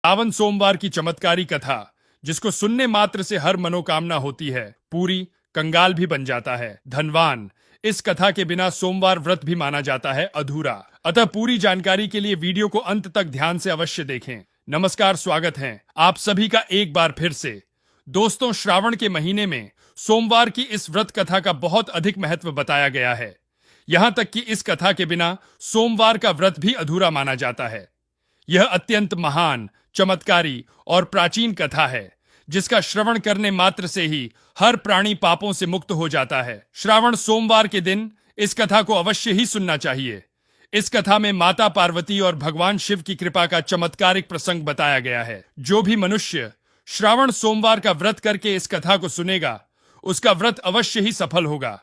सावन सोमवार की चमत्कारी कथा, जिसको सुनने मात्र से हर मनोकामना होती है, पूरी कंगाल भी बन जाता है धनवान। इस कथा के बिना सोमवार व्रत भी माना जाता है अधूरा। अतः पूरी जानकारी के लिए वीडियो को अंत तक ध्यान से अवश्य देखें। नमस्कार, स्वागत है आप सभी का एक बार फिर से। दोस्तों, श्रावण के महीने में सोमवार की इस व्रत कथा का बहुत अधिक महत्व बताया गया है। यहां तक कि इस कथा के बिना सोमवार का व्रत भी अधूरा माना जाता है। यह अत्यंत महान, चमत्कारी और प्राचीन कथा है, जिसका श्रवण करने मात्र से ही हर प्राणी पापों से मुक्त हो जाता है। श्रावण सोमवार के दिन इस कथा को अवश्य ही सुनना चाहिए। इस कथा में माता पार्वती और भगवान शिव की कृपा का चमत्कारिक प्रसंग बताया गया है। जो भी मनुष्य श्रावण सोमवार का व्रत करके इस कथा को सुनेगा, उसका व्रत अवश्य ही सफल होगा।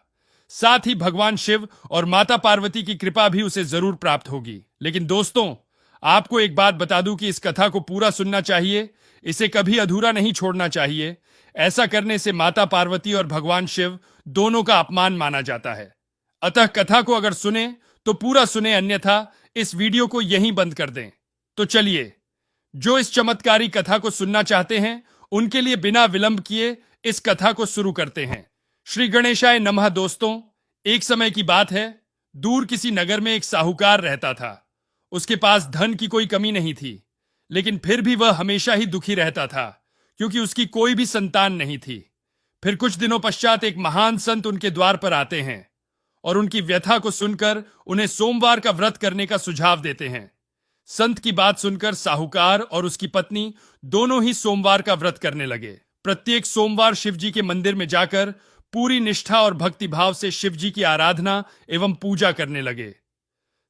साथ ही भगवान शिव और माता पार्वती की कृपा भी उसे जरूर प्राप्त होगी। लेकिन दोस्तों, आपको एक बात बता दूं कि इस कथा को पूरा सुनना चाहिए, इसे कभी अधूरा नहीं छोड़ना चाहिए। ऐसा करने से माता पार्वती और भगवान शिव दोनों का अपमान माना जाता है। अतः कथा को अगर सुने तो पूरा सुने, अन्यथा इस वीडियो को यहीं बंद कर दें। तो चलिए, जो इस चमत्कारी कथा को सुनना चाहते हैं, उनके लिए बिना विलंब किए इस कथा को शुरू करते हैं। श्री गणेशाय नमः। दोस्तों, एक समय की बात है, दूर किसी नगर में एक साहूकार रहता था। उसके पास धन की कोई कमी नहीं थी, लेकिन फिर भी वह हमेशा ही दुखी रहता था, क्योंकि उसकी कोई भी संतान नहीं थी। फिर कुछ दिनों पश्चात एक महान संत उनके द्वार पर आते हैं और उनकी व्यथा को सुनकर उन्हें सोमवार का व्रत करने का सुझाव देते हैं। संत की बात सुनकर साहूकार और उसकी पत्नी दोनों ही सोमवार का व्रत करने लगे। प्रत्येक सोमवार शिव जी के मंदिर में जाकर पूरी निष्ठा और भक्तिभाव से शिव जी की आराधना एवं पूजा करने लगे।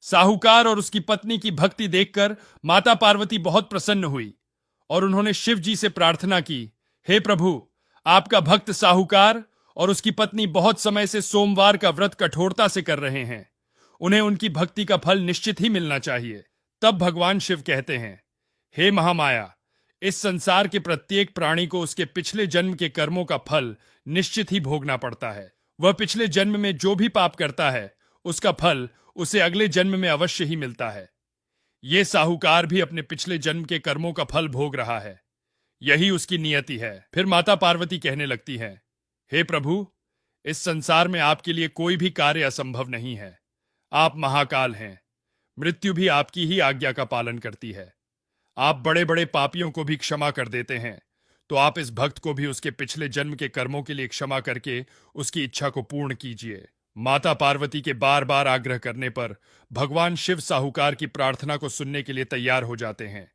साहूकार और उसकी पत्नी की भक्ति देखकर माता पार्वती बहुत प्रसन्न हुई और उन्होंने शिव जी से प्रार्थना की, हे प्रभु, आपका भक्त साहूकार और उसकी पत्नी बहुत समय से सोमवार का व्रत कठोरता से कर रहे हैं। उन्हें उनकी भक्ति का फल निश्चित ही मिलना चाहिए। तब भगवान शिव कहते हैं, हे महामाया, इस संसार के प्रत्येक प्राणी को उसके पिछले जन्म के कर्मों का फल निश्चित ही भोगना पड़ता है। वह पिछले जन्म में जो भी पाप करता है, उसका फल उसे अगले जन्म में अवश्य ही मिलता है। ये साहूकार भी अपने पिछले जन्म के कर्मों का फल भोग रहा है। यही उसकी नियति है। फिर माता पार्वती कहने लगती हैं, हे प्रभु, इस संसार में आपके लिए कोई भी कार्य असंभव नहीं है। आप महाकाल हैं। मृत्यु भी आपकी ही आज्ञा का पालन करती है। आप बड़े बड़े पापियों को भी क्षमा कर देते हैं, तो आप इस भक्त को भी उसके पिछले जन्म के कर्मों के लिए क्षमा करके उसकी इच्छा को पूर्ण कीजिए। माता पार्वती के बार बार आग्रह करने पर भगवान शिव साहूकार की प्रार्थना को सुनने के लिए तैयार हो जाते हैं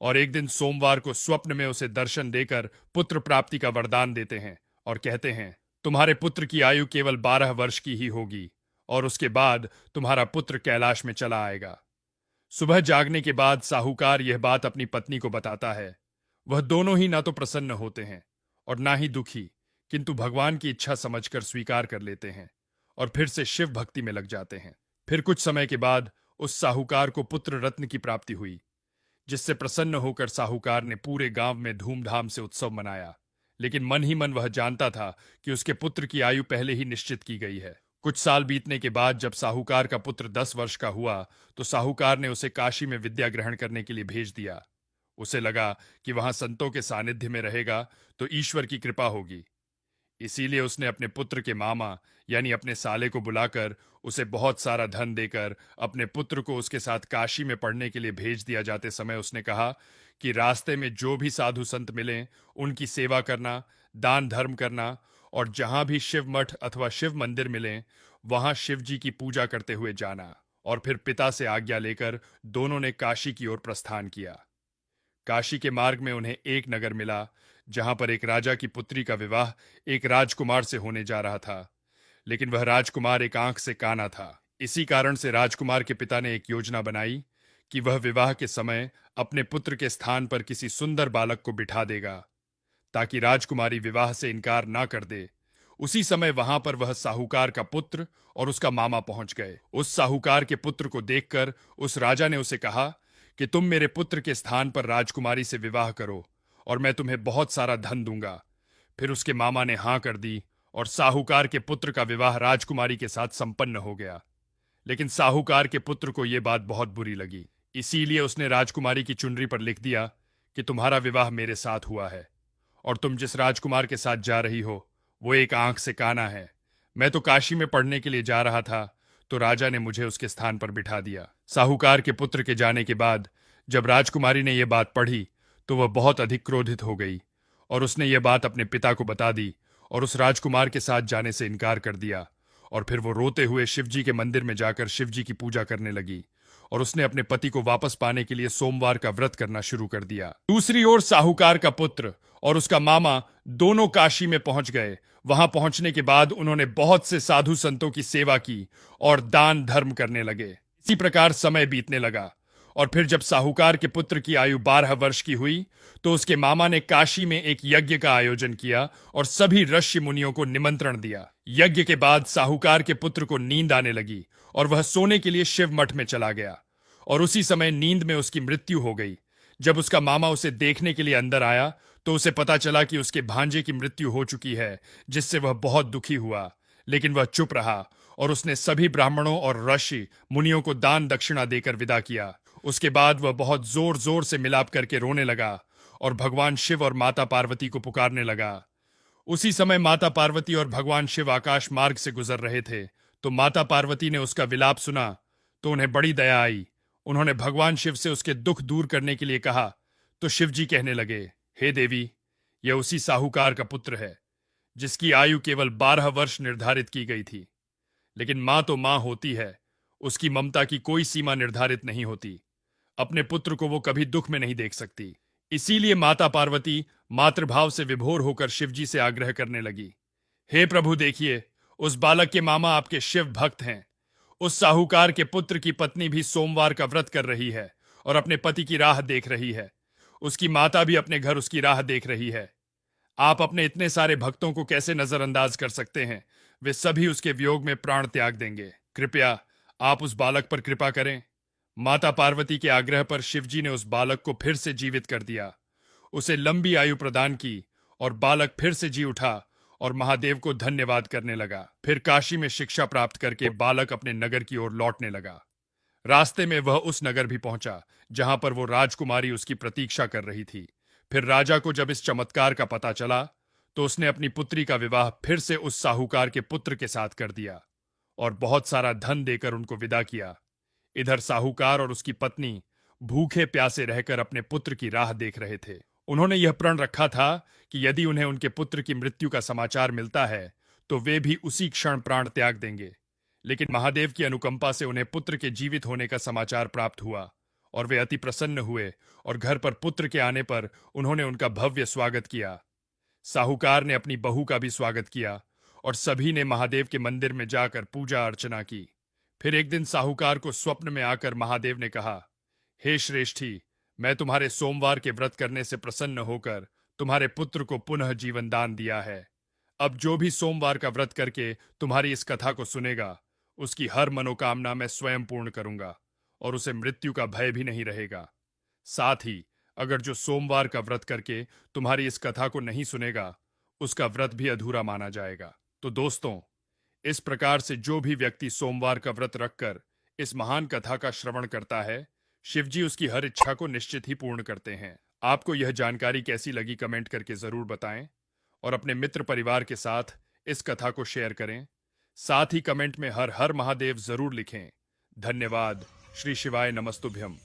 और एक दिन सोमवार को स्वप्न में उसे दर्शन देकर पुत्र प्राप्ति का वरदान देते हैं और कहते हैं, तुम्हारे पुत्र की आयु केवल 12 वर्ष की ही होगी और उसके बाद तुम्हारा पुत्र कैलाश में चला आएगा। सुबह जागने के बाद साहूकार यह बात अपनी पत्नी को बताता है। वह दोनों ही ना तो प्रसन्न होते हैं और ना ही दुखी, किंतु भगवान की इच्छा समझकर स्वीकार कर लेते हैं और फिर से शिव भक्ति में लग जाते हैं। फिर कुछ समय के बाद उस साहूकार को पुत्र रत्न की प्राप्ति हुई, जिससे प्रसन्न होकर साहूकार ने पूरे गांव में धूमधाम से उत्सव मनाया। लेकिन मन ही मन वह जानता था कि उसके पुत्र की आयु पहले ही निश्चित की गई है। कुछ साल बीतने के बाद जब साहूकार का पुत्र 10 वर्ष का हुआ, तो साहूकार ने उसे काशी में विद्या ग्रहण करने के लिए भेज दिया। उसे लगा कि वहां संतों के सानिध्य में रहेगा तो ईश्वर की कृपा होगी। इसीलिए उसने अपने पुत्र के मामा यानी अपने साले को बुलाकर उसे बहुत सारा धन देकर अपने पुत्र को उसके साथ काशी में पढ़ने के लिए भेज दिया। जाते समय उसने कहा कि रास्ते में जो भी साधु संत मिलें, उनकी सेवा करना, दान धर्म करना और जहां भी शिव मठ अथवा शिव मंदिर मिलें, वहां शिव जी की पूजा करते हुए जाना। और फिर पिता से आज्ञा लेकर दोनों ने काशी की ओर प्रस्थान किया। काशी के मार्ग में उन्हें एक नगर मिला, जहां पर एक राजा की पुत्री का विवाह एक राजकुमार से होने जा रहा था। लेकिन वह राजकुमार एक आंख से काना था। इसी कारण से राजकुमार के पिता ने एक योजना बनाई कि वह विवाह के समय अपने पुत्र के स्थान पर किसी सुंदर बालक को बिठा देगा, ताकि राजकुमारी विवाह से इनकार ना कर दे। उसी समय वहां पर वह साहूकार का पुत्र और उसका मामा पहुंच गए। उस साहूकार के पुत्र को देखकर उस राजा ने उसे कहा कि तुम मेरे पुत्र के स्थान पर राजकुमारी से विवाह करो और मैं तुम्हें बहुत सारा धन दूंगा। फिर उसके मामा ने हां कर दी और साहूकार के पुत्र का विवाह राजकुमारी के साथ संपन्न हो गया। लेकिन साहूकार के पुत्र को यह बात बहुत बुरी लगी। इसीलिए उसने राजकुमारी की चुनरी पर लिख दिया कि तुम्हारा विवाह मेरे साथ हुआ है और तुम जिस राजकुमार के साथ जा रही हो वो एक आंख से काना है। मैं तो काशी में पढ़ने के लिए जा रहा था तो राजा ने मुझे उसके स्थान पर बिठा दिया। साहूकार के पुत्र के जाने के बाद जब राजकुमारी ने यह बात पढ़ी तो वह बहुत अधिक क्रोधित हो गई और उसने यह बात अपने पिता को बता दी और उस राजकुमार के साथ जाने से इनकार कर दिया। और फिर वो रोते हुए शिवजी के मंदिर में जाकर शिवजी की पूजा करने लगी और उसने अपने पति को वापस पाने के लिए सोमवार का व्रत करना शुरू कर दिया। दूसरी ओर साहूकार का पुत्र और उसका मामा दोनों काशी में पहुंच गए। वहां पहुंचने के बाद उन्होंने बहुत से साधु संतों की सेवा की और दान धर्म करने लगे। इसी प्रकार समय बीतने लगा और फिर जब साहूकार के पुत्र की आयु 12 वर्ष की हुई तो उसके मामा ने काशी में एक यज्ञ का आयोजन किया और सभी ऋषि मुनियों को निमंत्रण दिया। यज्ञ के बाद साहूकार के पुत्र को नींद आने लगी और वह सोने के लिए शिव मठ में चला गया और उसी समय नींद में उसकी मृत्यु हो गई। जब उसका मामा उसे देखने के लिए अंदर आया तो उसे पता चला कि उसके भांजे की मृत्यु हो चुकी है, जिससे वह बहुत दुखी हुआ। लेकिन वह चुप रहा और उसने सभी ब्राह्मणों और ऋषि मुनियों को दान दक्षिणा देकर विदा किया। उसके बाद वह बहुत जोर जोर से मिलाप करके रोने लगा और भगवान शिव और माता पार्वती को पुकारने लगा। उसी समय माता पार्वती और भगवान शिव आकाश मार्ग से गुजर रहे थे तो माता पार्वती ने उसका विलाप सुना तो उन्हें बड़ी दया आई। उन्होंने भगवान शिव से उसके दुख दूर करने के लिए कहा तो शिवजी कहने लगे, हे देवी, यह उसी साहूकार का पुत्र है जिसकी आयु केवल 12 वर्ष निर्धारित की गई थी। लेकिन मां तो मां होती है, उसकी ममता की कोई सीमा निर्धारित नहीं होती। अपने पुत्र को वो कभी दुख में नहीं देख सकती। इसीलिए माता पार्वती मातृभाव से विभोर होकर शिवजी से आग्रह करने लगी, हे प्रभु देखिए, उस बालक के मामा आपके शिव भक्त हैं। उस साहूकार के पुत्र की पत्नी भी सोमवार का व्रत कर रही है और अपने पति की राह देख रही है। उसकी माता भी अपने घर उसकी राह देख रही है। आप अपने इतने सारे भक्तों को कैसे नजरअंदाज कर सकते हैं? वे सभी उसके वियोग में प्राण त्याग देंगे। कृपया आप उस बालक पर कृपा करें। माता पार्वती के आग्रह पर शिवजी ने उस बालक को फिर से जीवित कर दिया, उसे लंबी आयु प्रदान की और बालक फिर से जी उठा और महादेव को धन्यवाद करने लगा। फिर काशी में शिक्षा प्राप्त करके बालक अपने नगर की ओर लौटने लगा। रास्ते में वह उस नगर भी पहुंचा जहां पर वो राजकुमारी उसकी प्रतीक्षा कर रही थी। फिर राजा को जब इस चमत्कार का पता चला तो उसने अपनी पुत्री का विवाह फिर से उस साहूकार के पुत्र के साथ कर दिया और बहुत सारा धन देकर उनको विदा किया। इधर साहूकार और उसकी पत्नी भूखे प्यासे रहकर अपने पुत्र की राह देख रहे थे। उन्होंने यह प्रण रखा था कि यदि उन्हें उनके पुत्र की मृत्यु का समाचार मिलता है तो वे भी उसी क्षण प्राण त्याग देंगे। लेकिन महादेव की अनुकंपा से उन्हें पुत्र के जीवित होने का समाचार प्राप्त हुआ और वे अति प्रसन्न हुए और घर पर पुत्र के आने पर उन्होंने उनका भव्य स्वागत किया। साहूकार ने अपनी बहू का भी स्वागत किया और सभी ने महादेव के मंदिर में जाकर पूजा अर्चना की। फिर एक दिन साहूकार को स्वप्न में आकर महादेव ने कहा, हे श्रेष्ठी, मैं तुम्हारे सोमवार के व्रत करने से प्रसन्न होकर तुम्हारे पुत्र को पुनः जीवन दान दिया है। अब जो भी सोमवार का व्रत करके तुम्हारी इस कथा को सुनेगा उसकी हर मनोकामना मैं स्वयं पूर्ण करूंगा और उसे मृत्यु का भय भी नहीं रहेगा। साथ ही अगर जो सोमवार का व्रत करके तुम्हारी इस कथा को नहीं सुनेगा उसका व्रत भी अधूरा माना जाएगा। तो दोस्तों, इस प्रकार से जो भी व्यक्ति सोमवार का व्रत रखकर इस महान कथा का श्रवण करता है, शिवजी उसकी हर इच्छा को निश्चित ही पूर्ण करते हैं। आपको यह जानकारी कैसी लगी कमेंट करके जरूर बताएं और अपने मित्र परिवार के साथ इस कथा को शेयर करें। साथ ही कमेंट में हर हर महादेव जरूर लिखें। धन्यवाद। श्री शिवाय नमस्तुभ्यम।